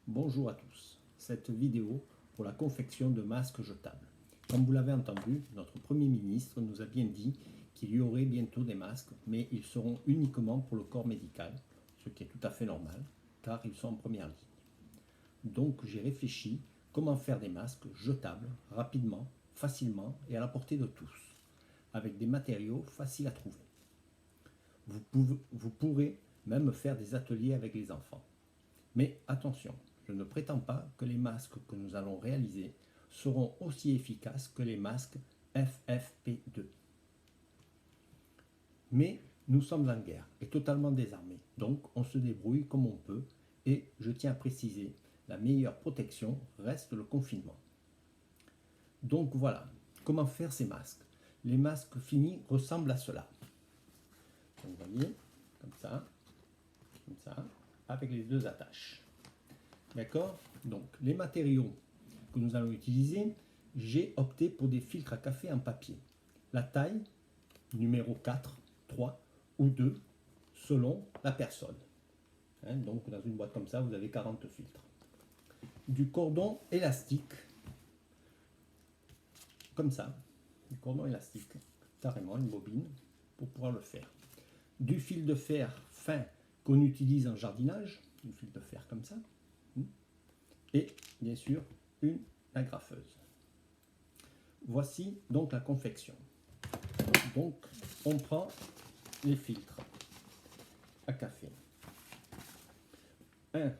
Bonjour à tous. Cette vidéo pour la confection de masques jetables. Comme vous l'avez entendu, notre Premier ministre nous a bien dit qu'il y aurait bientôt des masques, mais ils seront uniquement pour le corps médical, ce qui est tout à fait normal, car ils sont en première ligne. Donc j'ai réfléchi comment faire des masques jetables, rapidement, facilement et à la portée de tous, avec des matériaux faciles à trouver. Vous pourrez même faire des ateliers avec les enfants. Mais attention, je ne prétends pas que les masques que nous allons réaliser seront aussi efficaces que les masques FFP2. Mais nous sommes en guerre et totalement désarmés, donc on se débrouille comme on peut et je tiens à préciser, la meilleure protection reste le confinement. Donc voilà, comment faire ces masques? Les masques finis ressemblent à cela. Donc vous voyez, comme ça, avec les deux attaches. D'accord? Donc, les matériaux que nous allons utiliser, j'ai opté pour des filtres à café en papier. La taille, numéro 4, 3 ou 2, selon la personne. Donc, dans une boîte comme ça, vous avez 40 filtres. Du cordon élastique, comme ça. Du cordon élastique, carrément une bobine, pour pouvoir le faire. Du fil de fer fin qu'on utilise en jardinage, du fil de fer comme ça. Et bien sûr une agrafeuse. Voici donc la confection. Donc on prend les filtres à café. Un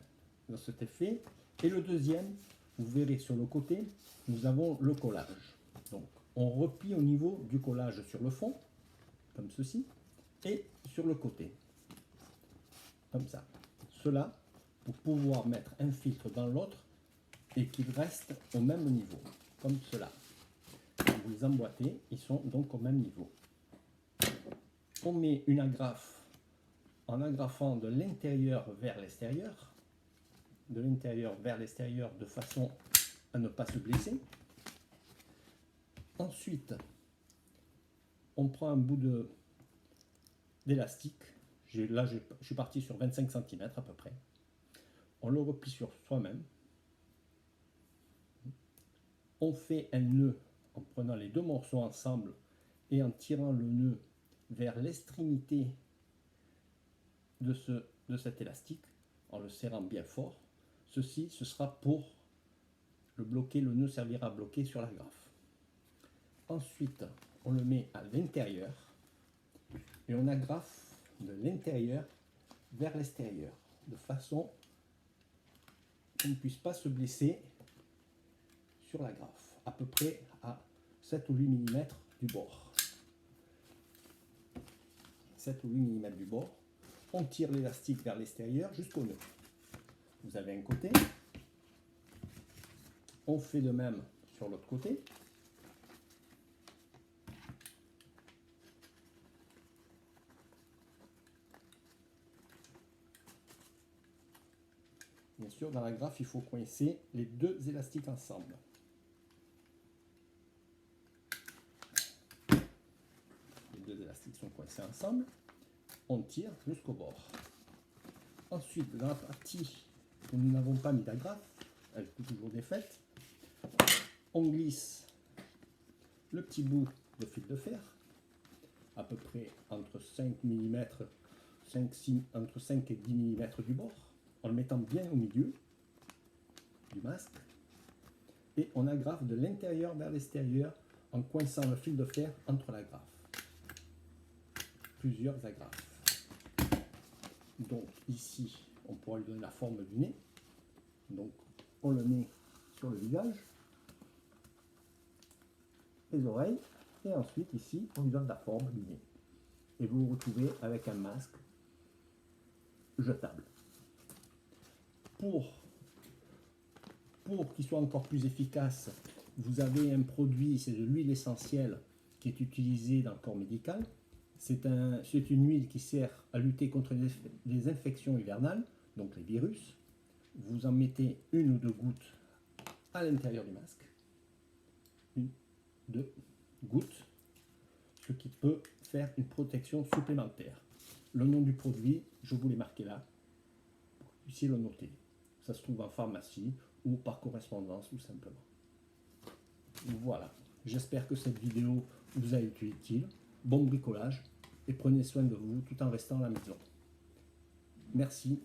dans cet effet et le deuxième, vous verrez sur le côté, nous avons le collage. Donc on replie au niveau du collage sur le fond, comme ceci, et sur le côté, comme ça. Cela pour pouvoir mettre un filtre dans l'autre et qu'ils restent au même niveau, comme cela. Quand vous les emboîtez, ils sont donc au même niveau. On met une agrafe en agrafant de l'intérieur vers l'extérieur, de façon à ne pas se blesser. Ensuite, on prend un bout d'élastique. Là, je suis parti sur 25 cm à peu près. On le replie sur soi-même. On fait un nœud en prenant les deux morceaux ensemble et en tirant le nœud vers l'extrémité de cet élastique, en le serrant bien fort. Ceci, ce sera pour le bloquer, le nœud servira à bloquer sur l'agrafe. Ensuite, on le met à l'intérieur et on agrafe de l'intérieur vers l'extérieur, de façon qu'on ne puisse pas se blesser sur l'agrafe, à peu près à 7 ou 8 mm du bord. 7 ou 8 mm du bord. On tire l'élastique vers l'extérieur jusqu'au nœud. Vous avez un côté. On fait de même sur l'autre côté. Bien sûr, dans l'agrafe, il faut coincer les deux élastiques ensemble. Les deux élastiques sont coincés ensemble. On tire jusqu'au bord. Ensuite, dans la partie où nous n'avons pas mis d'agrafe, elle est toujours défaite, on glisse le petit bout de fil de fer, à peu près entre 5 mm, entre 5 et 10 mm du bord, en le mettant bien au milieu du masque, et on agrafe de l'intérieur vers l'extérieur en coinçant le fil de fer entre l'agrafe. Plusieurs agrafes. Donc ici, on pourra lui donner la forme du nez. Donc on le met sur le visage, les oreilles, et ensuite ici, on lui donne la forme du nez. Et vous vous retrouvez avec un masque jetable. Pour qu'il soit encore plus efficace, vous avez un produit, c'est de l'huile essentielle qui est utilisée dans le corps médical. C'est une huile qui sert à lutter contre les infections hivernales, donc les virus. Vous en mettez une ou deux gouttes à l'intérieur du masque. Une, deux gouttes, ce qui peut faire une protection supplémentaire. Le nom du produit, je vous l'ai marqué là, pour que vous puissiez le noter. Ça se trouve en pharmacie ou par correspondance tout simplement. Voilà, j'espère que cette vidéo vous a été utile. Bon bricolage et prenez soin de vous tout en restant à la maison. Merci.